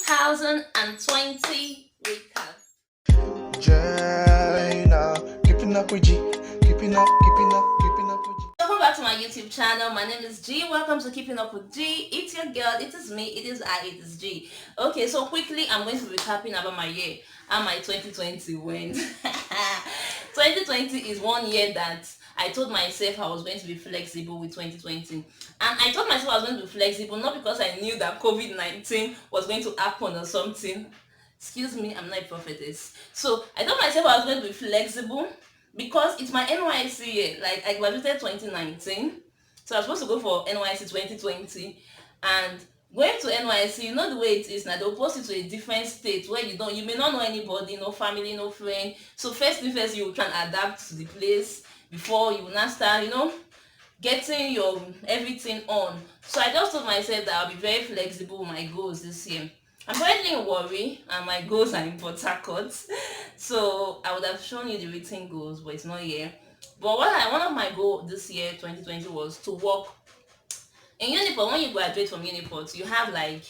2020 recap. China, keeping up with G, keeping up with G. Welcome back to my YouTube channel. My name is G. Welcome to Keeping Up with G. It's your girl. It is me. It is I. It is G. Okay, so quickly, I'm going to be recapping about my year and my 2020 went. 2020 is 1 year that I told myself I was going to be flexible with 2020. And I told myself I was going to be flexible not because I knew that COVID-19 was going to happen or something. Excuse me, I'm not a prophetess. So I told myself I was going to be flexible because it's my NYC year. Like I graduated 2019, so I was supposed to go for NYC 2020, and going to NYC, you know the way it is now. They'll post you to a different state where you may not know anybody, no family, no friend. So first thing first, you can adapt to the place before you now start, getting your everything on. So I just told myself that I'll be very flexible with my goals this year. I'm currently in Warri and my goals are in Port Harcourt. So I would have shown you the written goals, but it's not here. But one of my goals this year, 2020, was to work in Uniport. When you graduate from Uniport, you have like,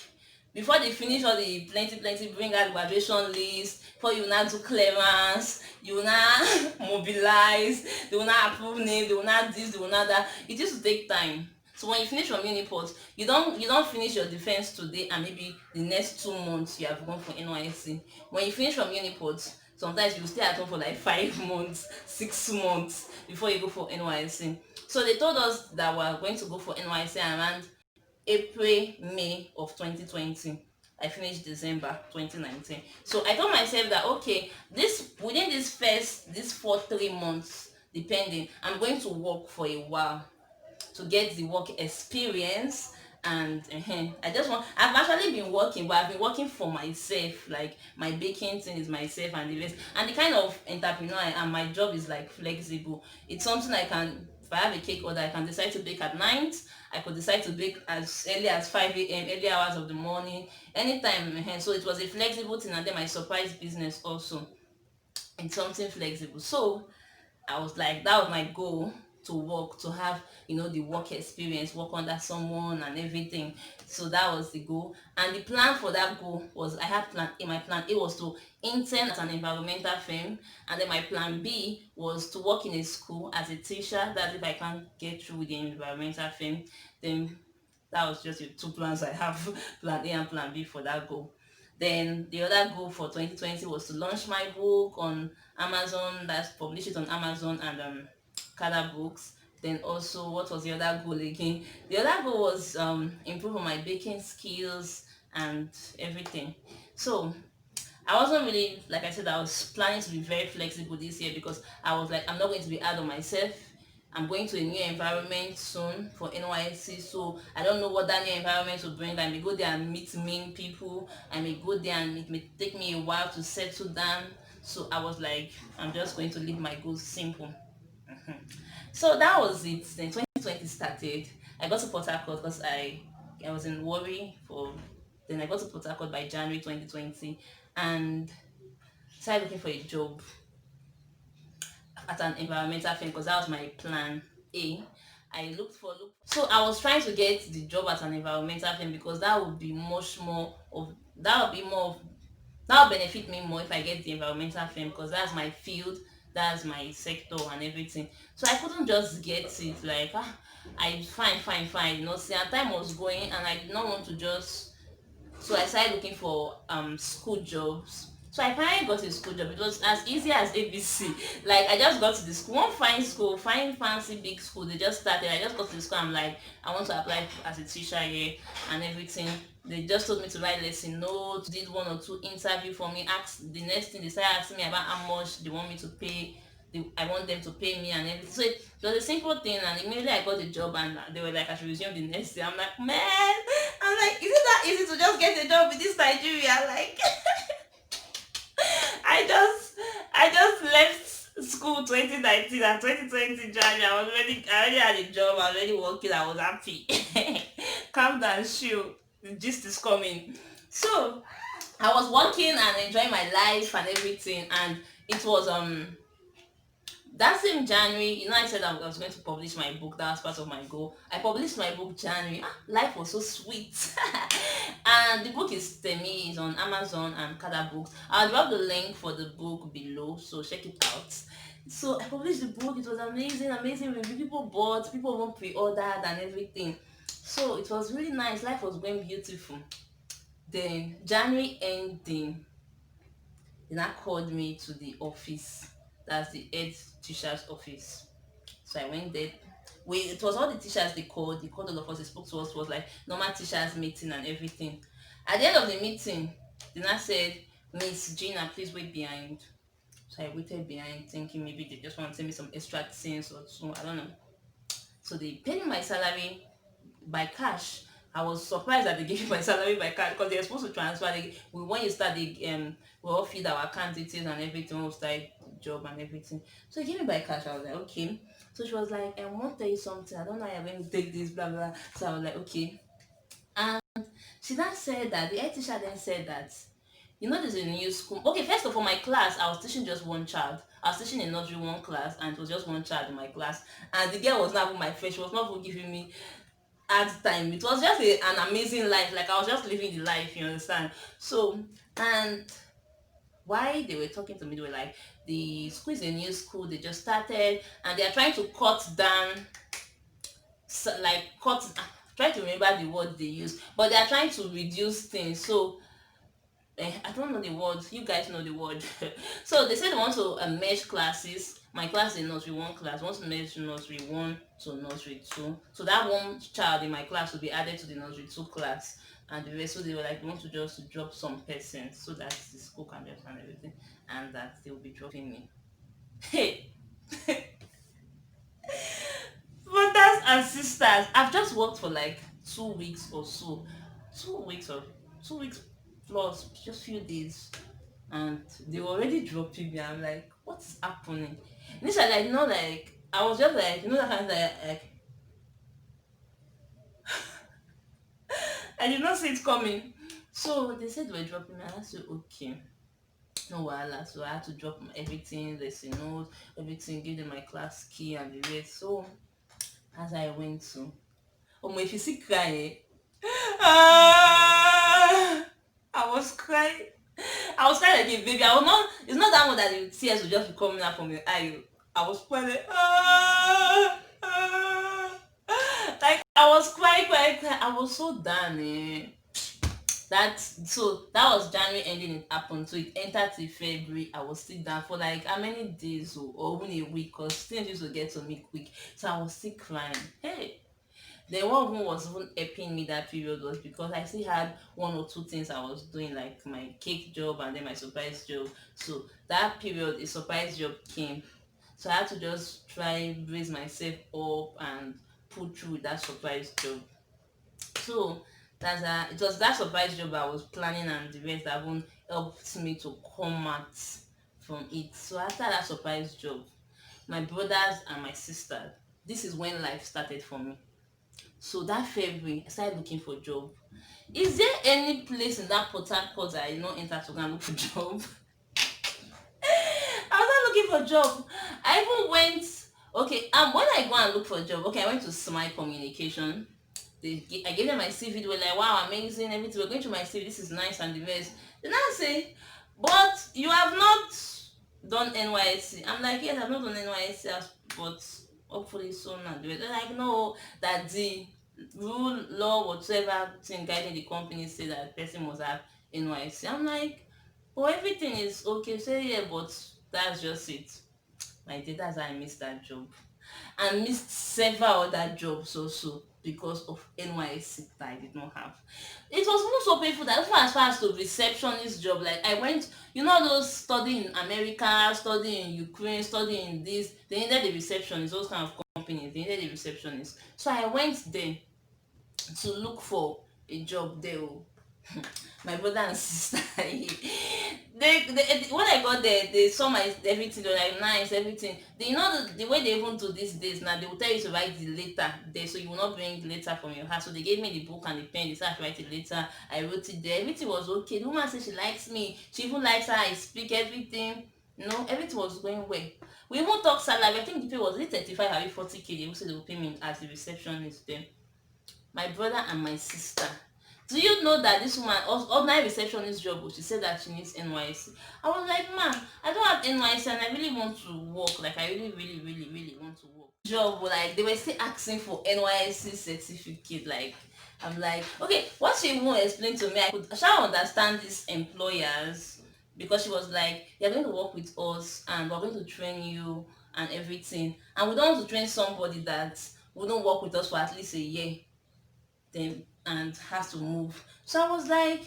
before they finish all the plenty bring out graduation list, before you now do clearance, you will now mobilize, they will now approve name, they will now this, they will now that. It used to take time. So when you finish from Uniport, you don't finish your defense today and maybe the next 2 months you have gone for NYC. When you finish from Uniport, sometimes you stay at home for like 5 months, 6 months before you go for NYC. So they told us that we're going to go for NYC around April, May of 2020. I finished December 2019. So I told myself that okay, this within this 3 months, depending, I'm going to work for a while to get the work experience. And I've actually been working, but I've been working for myself. Like my baking thing is myself and the rest. And the kind of entrepreneur I am, my job is like flexible. It's something I can, if I have a cake order, I can decide to bake at night. I could decide to bake as early as 5 a.m., early hours of the morning, anytime. So it was a flexible thing. And then my surprise business also, it's something flexible. So I was like, that was my goal, to work, to have, the work experience, work under someone and everything. So that was the goal. And the plan for that goal was, I had plan A. My plan A was to intern at an environmental firm, and then my plan B was to work in a school as a teacher. That's if I can't get through with the environmental firm. Then that was just the two plans I have, plan A and plan B for that goal. Then the other goal for 2020 was to launch my book on Amazon, that's publish it on Amazon and Kada Books. Then also, what was the other goal again? The other goal was improve on my baking skills and everything. So I wasn't really, like I said, I was planning to be very flexible this year because I was like, I'm not going to be hard on myself. I'm going to a new environment soon for NYC, so I don't know what that new environment will bring. I may go there and meet mean people. I may go there and it may take me a while to settle down. So I was like, I'm just going to leave my goals simple. So that was it. Then 2020 started. I got to Port Harcourt because I was in Warri for. Then I got to Port Harcourt by January 2020 and started looking for a job at an environmental firm because that was my plan A. I looked. So I was trying to get the job at an environmental firm because that would be much more of that would be more of that would benefit me more if I get the environmental firm because that's my field, that's my sector and everything. So I couldn't just get it like I fine. See, and time was going and I did not want to just, so I started looking for school jobs. So I finally got a school job. It was as easy as ABC. Like I just got to the school, one fine school, fine fancy big school. They just started. I just got to the school. I'm like, I want to apply as a teacher here and everything. They just told me to write lesson notes, did 1 or 2 interview for me. Asked the next thing, they started asking me about how much they want me to pay. I want them to pay me and everything. So it was a simple thing, and immediately I got the job, and they were like, I should resume the next day. I'm like, man, I'm like, is it that easy to just get a job in this Nigeria? Like, I just left school 2019 and 2020 January. I already had a job. I was already working. I was happy. Calm down, chill. The gist is coming. So I was working and enjoying my life and everything, and it was That same January, I said I was going to publish my book. That was part of my goal. I published my book January. Life was so sweet. And the book is Temi, is on Amazon and Kada Books. I'll drop the link for the book below, so check it out. So I published the book. It was amazing, amazing review. People bought, people even pre-ordered and everything. So it was really nice. Life was going beautiful. Then January ending, they now called me to the office. That's the head teacher's office. So I went there. It was all the teachers they called all of us, they spoke to us, it was like normal teachers meeting and everything. At the end of the meeting, they now said, Miss Gina, please wait behind. So I waited behind thinking maybe they just want to tell me some extra things or so, I don't know. So they paid me my salary by cash. I was surprised that they gave me my salary by cash because they're supposed to transfer. When you start, we all feed our account details and everything. We'll start the job and everything. So they gave me by cash. I was like, okay. So she was like, I want to tell you something. I don't know how you're going to take this, blah blah. So I was like, okay. And she then said that the head teacher then said that there's a new school. Okay, first of all, my class, I was teaching just one child. I was teaching in nursery one class, and it was just one child in my class. And the girl was not even my friend. She was not even giving me hard time. It was just an amazing life. Like I was just living the life, you understand? So, and why they were talking to me, they were like, the school is a new school, they just started, and they are trying to cut down, so, like cut. Try to remember the word they use, but they are trying to reduce things. So I don't know the word. You guys know the word. So they said they want to merge classes. My class is nursery one class. Want to merge nursery one to nursery two. So that one child in my class will be added to the nursery two class, and the rest. So they were like, they want to just drop some persons so that the school can just and everything, and that they will be dropping me. Hey, brothers and sisters, I've just worked for like 2 weeks or so. 2 weeks or 2 weeks plus, just few days. And they were already dropping me. I'm like, what's happening? Initially, like, I was just like, that kind of like I did not see it coming. So they said they were dropping me, and I said, okay, no wahala. So I had to drop everything, lesson notes, everything, give them my class key and the rest. So as I went to, oh my, if you see crying, I was crying. I was crying like a baby. I was not. It's not that one that the tears will just be coming out from your eye. I was crying. Like I was crying, crying, crying. I was so done. That was January ending. It happened. So it entered to February. I was still down for like how many days or even a week, because things used to get to me quick. So I was still crying. Hey. Then one who was even helping me that period was because I still had one or two things I was doing, like my cake job and then my surprise job. So that period, a surprise job came. So I had to just try raise myself up and pull through with that surprise job. So it was that surprise job I was planning, and the rest that even helped me to come out from it. So after that surprise job, my brothers and my sister, this is when life started for me. So that February, I started looking for job. Is there any place in that Port Harcourt that I did not enter to go and look for job? I was not looking for job. I even went. Okay, when I go and look for a job, okay, I went to Smile Communication. I gave them my CV. They were like, "Wow, amazing! Everything." We're going to my CV. This is nice and the rest. Then I say, "But you have not done NYSC." I'm like, "Yes, I've not done NYSC, but hopefully soon." And they're like, "No, that the rule, law, whatever thing guiding the company say that person must have NYSC." I'm like, "Well, everything is okay." Say, "Yeah, but that's just it." My dear, that's how I missed that job. And missed several other jobs also because of NYSC that I did not have. It was even so painful that even as far as the receptionist job, like I went, those studying in America, studying in Ukraine, studying in this, they needed a receptionist, those kind of companies, they needed a receptionist. So I went there to look for a job there. My brother and sister, they when I got there, they saw my everything. They were like, nice, everything. The way they even do these days now, they will tell you to write the letter there, so you will not bring the letter from your house. So they gave me the book and the pen. They said I should write the letter. I wrote it there. Everything was okay. The woman said she likes me. She even likes how I speak everything. Everything was going well. We even talk salary. I think the pay was it 35 or 40K. They also they will pay me as the receptionist then. My brother and my sister. Do you know that this woman, ordinary receptionist job, she said that she needs NYC. I was like, man, I don't have NYC and I really want to work. Like, I really, really, really, really want to work. Job, like, they were still asking for NYC certificate. Like, I'm like, okay, what she even explained to me, I shall understand these employers because she was like, you're going to work with us and we're going to train you and everything. And we don't want to train somebody that wouldn't work with us for at least a year them and has to move. So I was like,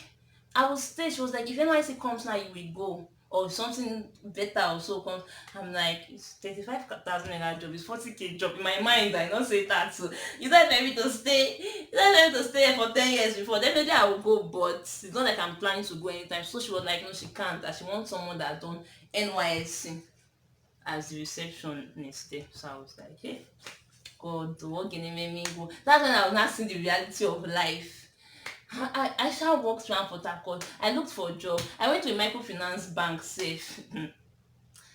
I was stay. She was like, if NYC comes now, you will go. Or if something better also comes. I'm like, it's 35,000 naira job, it's 40K job. In my mind, I not say that. So you don't want me to stay. You don't want me to stay for 10 years before. Definitely I will go, but it's not like I'm planning to go anytime. So she was like, no, she can't. That she wants someone that done NYSC as the receptionist there. So I was like, hey, God, what can make me go? That's when I was not seeing the reality of life. I shall walk around Port Harcourt. I looked for a job. I went to a microfinance bank safe.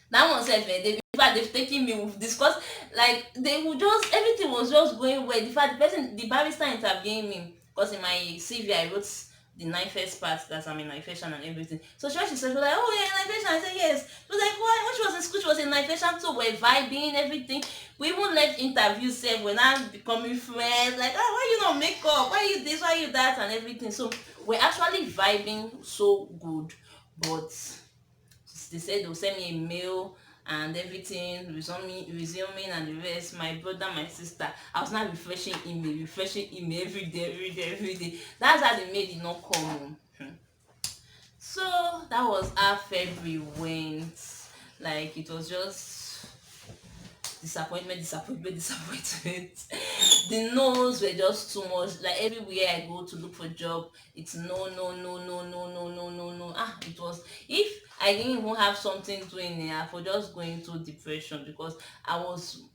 That one said, they in fact they've taken me, we've discussed, like they would just, everything was just going well. In fact, the barrister interviewing me, because in my CV I wrote the nine first part, that's I'm in nigration and everything. So she said, she was like, oh yeah, nigration. I said yes. She was like, why? When she was in school, she was in nigration too. We're vibing, everything. We even left interviews, said we're not becoming friends. Like, oh, why you not make up? Why you this? Why you that? And everything. So we're actually vibing so good, but they said they'll send me a mail and everything, resuming and the rest. My brother, my sister, I was not refreshing email every day. That's how the mail did not come home. So that was how February went. Like, it was just disappointment. The no's were just too much. Like, everywhere I go to look for job, it's no, no, no, no, no, no, no, no, no. It was, if I didn't even have something doing here for just going to depression, because I was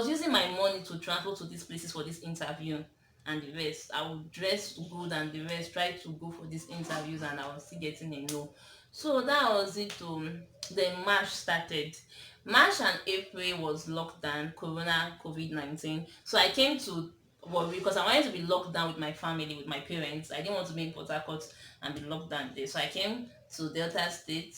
using my money to travel to these places for this interview and the rest. I would dress good and the rest, try to go for these interviews, and I was still getting a no. So that was it. Then March started. March and April was lockdown, Corona, COVID-19. So I came to worry because I wanted to be locked down with my family, with my parents. I didn't want to be in Port Harcourt and be locked down there. So I came to Delta State.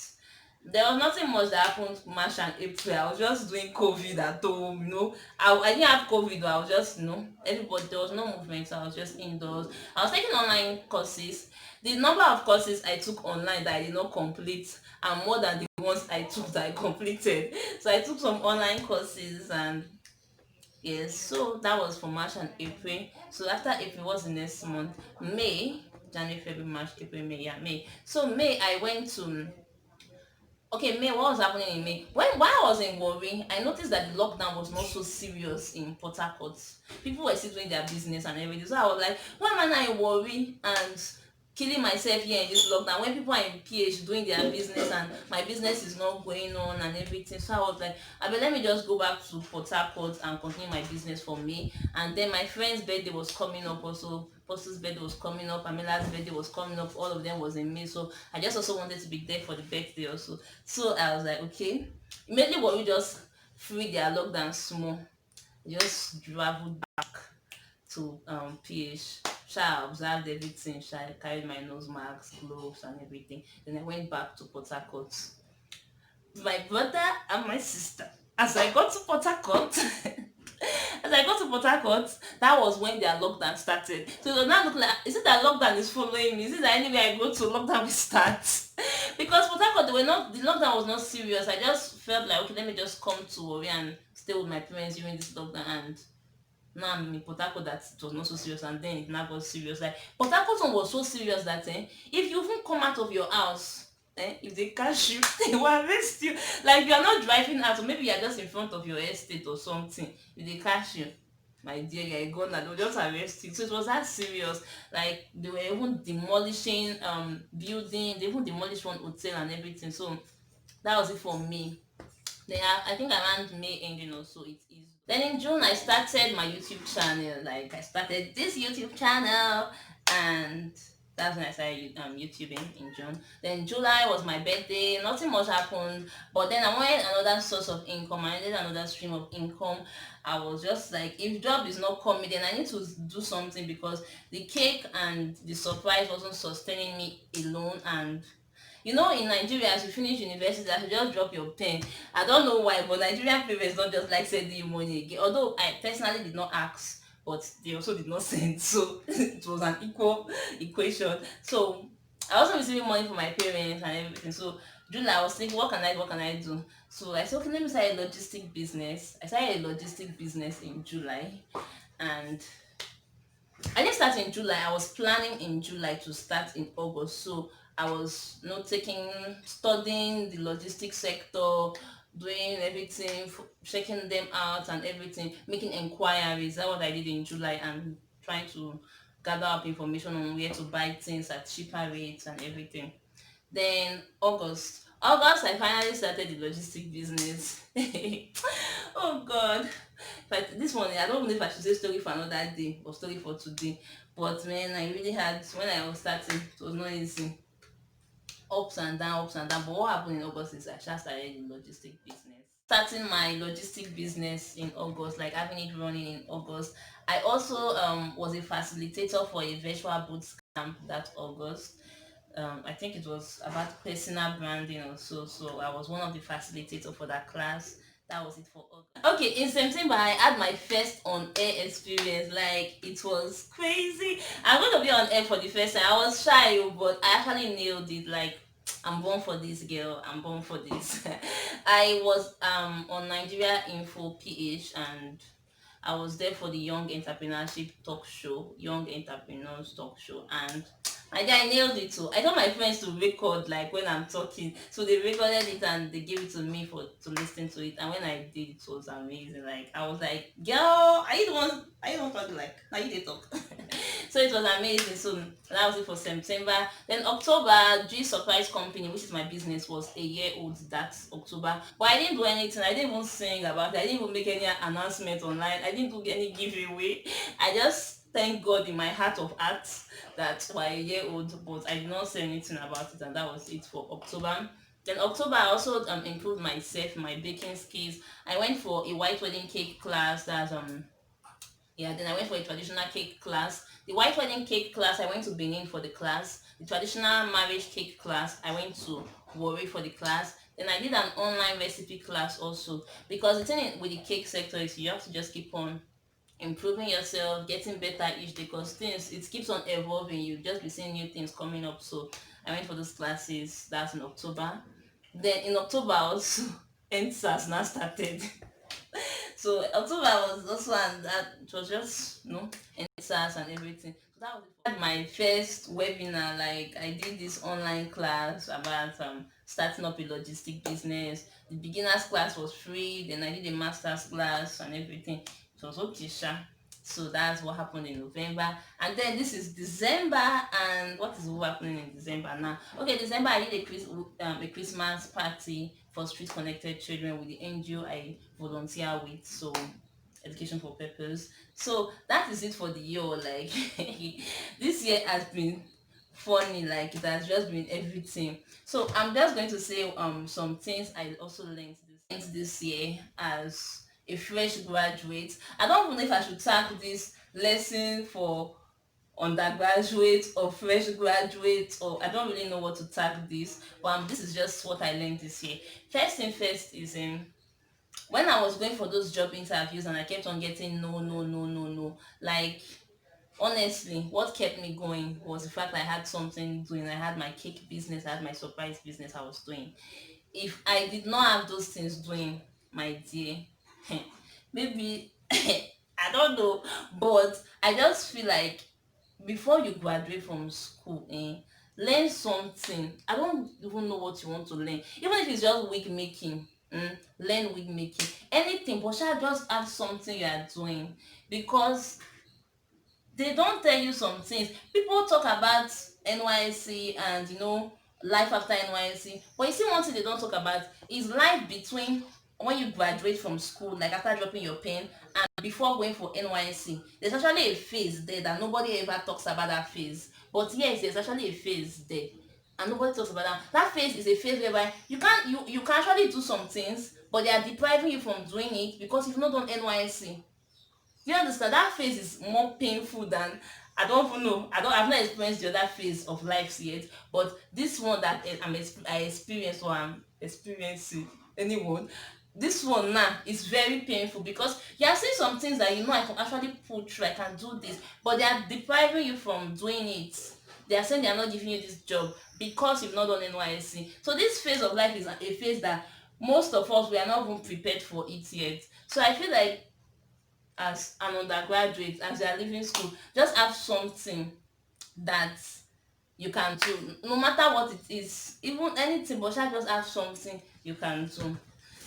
There was nothing much that happened March and April. I was just doing COVID at home. I didn't have COVID, but I was just, everybody, there was no movement, so I was just indoors. I was taking online courses. The number of courses I took online that I did not complete are more than the ones I took that I completed. So I took some online courses, and yes, so that was for March and April. So after April, was the next month? May, January, February, March, April, May. Yeah, May. So May, I went to. Okay, May, what was happening in May? While I was in Warri, I noticed that the lockdown was not so serious in Port Harcourt. People were still doing their business and everything. So I was like, why am I not in Warri and killing myself here in this lockdown when people are in PH doing their business and my business is not going on and everything? So I was like, let me just go back to Port Harcourt and continue my business for me. And then my friend's birthday was coming up also. Post's birthday was coming up, Amila's birthday was coming up, all of them was in May. So I just also wanted to be there for the birthday also. So I was like, okay. Immediately what we just free their lockdown small. Just traveled back to PH. I observed everything. I carried my nose masks, gloves, and everything. Then I went back to Port Harcourt. My brother and my sister. As I got to Port Harcourt, that was when their lockdown started. So it was not looking like, is it that lockdown is following me? Is it that anywhere I go to, lockdown will start? Because Port Harcourt, the lockdown was not serious. I just felt like, okay, let me just come to Warri and stay with my parents during this lockdown. And now I'm in Port Harcourt, that it was not so serious, and then it now got serious. Like, Port Harcourt one was so serious that if you even come out of your house, if they catch you, they will arrest you. Like, you are not driving out, or maybe you are just in front of your estate or something. If they catch you, my dear, you're a gunner, they'll just arrest you. So it was that serious. Like, they were even demolishing building, they even demolished one hotel and everything. So that was it for me. Then I think around May ending or so it is. Then in June I started my YouTube channel. Like, I started this YouTube channel, and That's when I started YouTubing in June. Then July was my birthday. Nothing much happened, but then I wanted another source of income. I needed another stream of income. I was just like, if job is not coming, then I need to do something because the cake and the surprise wasn't sustaining me alone. And in Nigeria, as you finish university, as you just drop your pen. I don't know why, but Nigerian parents don't just like sending you money again. Although I personally did not ask, but they also did not send. So it was an equal equation. So I also receiving money from my parents and everything. So July, I was thinking, what can I do? So I said, okay, let me start a logistic business. I started a logistic business in July, and I didn't start in July. I was planning in July to start in August. So I was studying the logistics sector, doing everything, checking them out and everything, making inquiries. That's what I did in July and trying to gather up information on where to buy things at cheaper rates and everything. Then August, I finally started the logistic business. Oh God. But this one, I don't know if I should say story for another day or story for today. But man, I really had, when I was starting, it was not easy. Ups and down, ups and down. But what happened in August is I just started the logistic business. Starting my logistic business in August, like having it running in August. I also was a facilitator for a virtual boot camp that August. I think it was about personal branding or so. So I was one of the facilitators for that class. That was it for August. Okay, in September I had my first on air experience. Like it was crazy. I'm going to be on air for the first time. I was shy, but I actually nailed it. Like I'm born for this, girl. I'm born for this. I was on Nigeria Info PH, and I was there for the Young Entrepreneurs Talk Show, and my guy nailed it too. I told my friends to record like when I'm talking, so they recorded it and they gave it to me for to listen to it. And when I did, it was amazing. Like I was like, "Girl, are you the one? Are you the one talking like? Now you they talk." So it was amazing. So that was it for September. Then October, G Surprise Company, which is my business, was a year old that October. But I didn't do anything. I didn't even sing about it. I didn't even make any announcement online. I didn't do any giveaway. I just thank God in my heart of hearts that we're a year old, but I did not say anything about it, and that was it for October. Then October, I also improved myself, my baking skills. I went for a white wedding cake class. That's yeah, then I went for a traditional cake class. The white wedding cake class, I went to Benin for the class. The traditional marriage cake class, I went to Warri for the class. Then I did an online recipe class also, because the thing with the cake sector is you have to just keep on improving yourself, getting better each day, because things, it keeps on evolving. You just be seeing new things coming up. So I went for those classes. That's in October. Then in October also NSAS now started. So October was also, and that it was just NSAS and everything. So that was it. I had my first webinar. Like I did this online class about starting up a logistic business. The beginners class was free. Then I did a master's class and everything. It was okay, sha. So that's what happened in November. And then this is December. And what is happening in December now? Okay, December I did a Christmas party for street connected children with the NGO I volunteer with. So education for purpose. So that is it for the year. Like this year has been funny. Like it has just been everything. So I'm just going to say some things I also learned this year as a fresh graduate. I don't even know if I should tag this lesson for undergraduate or fresh graduate, or I don't really know what to tag this, but this is just what I learned this year. First thing first is when I was going for those job interviews and I kept on getting no, no, no, no, no. Like honestly, what kept me going was the fact I had something doing. I had my cake business, I had my surprise business I was doing. If I did not have those things doing, my dear, maybe I don't know, but I just feel like before you graduate from school, learn something. I don't even know what you want to learn, even if it's just wig making. Learn wig making, anything, but shall just have something you are doing, because they don't tell you some things. People talk about NYC and life after NYC, but you see one thing they don't talk about is life between when you graduate from school, like after dropping your pen, and before going for NYC. There's actually a phase there that nobody ever talks about, that phase But yes, there's actually a phase there, and nobody talks about that. That phase is a phase whereby you can actually do some things, but they are depriving you from doing it because you've not done NYC. Do you understand? That phase is more painful than, I don't even know. I've not experienced the other phase of life yet, but this one that I experienced or I'm experiencing anyone. This one now is very painful because you are seeing some things that I can actually pull through, I can do this, but they are depriving you from doing it. They are saying they are not giving you this job because you've not done NYSC. So this phase of life is a phase that most of us, we are not even prepared for it yet. So I feel like as an undergraduate, as you are leaving school, just have something that you can do, no matter what it is, even anything, but just have something you can do.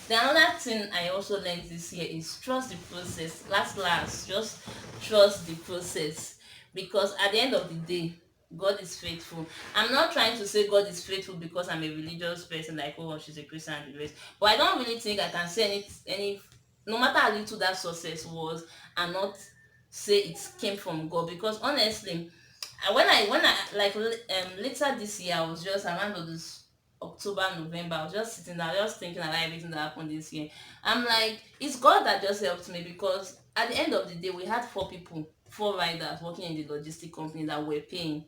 Then another thing I also learned this year is trust the process. Last, just trust the process, because at the end of the day, God is faithful. I'm not trying to say God is faithful because I'm a religious person, like, oh, she's a Christian and the rest, but I don't really think I can say any no matter how little that success was, and not say it came from God. Because honestly, when I like later this year, I was just around this October, November, I was just sitting there, just thinking about everything that happened this year. I'm like, it's God that just helped me, because at the end of the day, we had four riders working in the logistic company that were paying,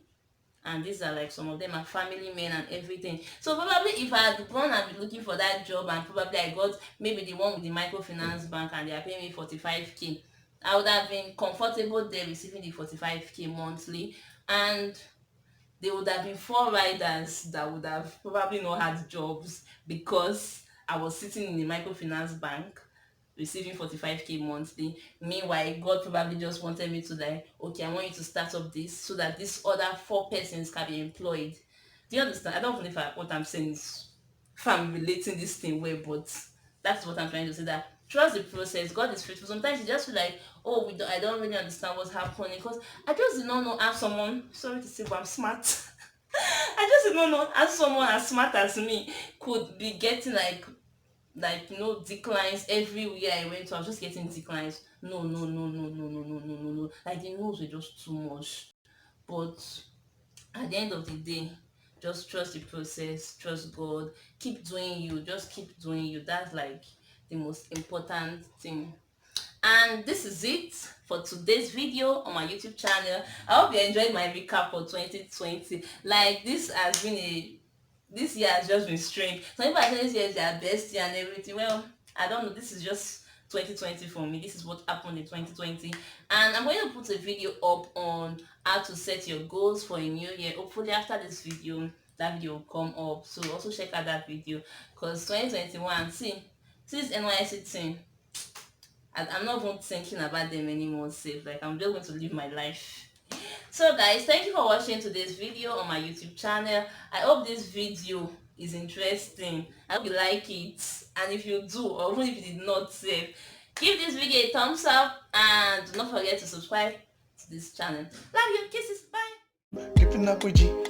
and these are like, some of them are family men and everything. So probably if I had gone and been looking for that job, and probably I got maybe the one with the microfinance bank and they are paying me 45K, I would have been comfortable there receiving the 45K monthly, and there would have been four riders that would have probably not had jobs because I was sitting in the microfinance bank receiving 45K monthly. Meanwhile, God probably just wanted me to, like, okay, I want you to start up this so that these other four persons can be employed. Do you understand? I don't know if what I'm saying is, if I'm relating this thing well, but that's what I'm trying to say. That trust the process. God is faithful. Sometimes you just feel like, oh, I don't really understand what's happening, because I just did not know how someone. Sorry to say, but I'm smart. I just did not know how someone as smart as me could be getting declines everywhere I went to. I was just getting declines. No, no, no, no, no, no, no, no, no, no. Like, the no's were just too much. But at the end of the day, just trust the process, trust God, keep doing you, just keep doing you. That's like the most important thing. And this is it for today's video on my YouTube channel. I hope you enjoyed my recap for 2020. Like, this year has just been strange. Some people are saying this year is their best year and everything. Well, I don't know. This is just 2020 for me. This is what happened in 2020. And I'm going to put a video up on how to set your goals for a new year. Hopefully after this video, that video will come up. So also check out that video, because 2021, see, this NYC thing, I'm not even thinking about them anymore, safe. Like, I'm just going to live my life. So guys, thank you for watching today's video on my YouTube channel. I hope this video is interesting. I hope you like it, and if you do, or even if you did not save, give this video a thumbs up, and do not forget to subscribe to this channel. Love you, kisses, bye. Keeping up with G.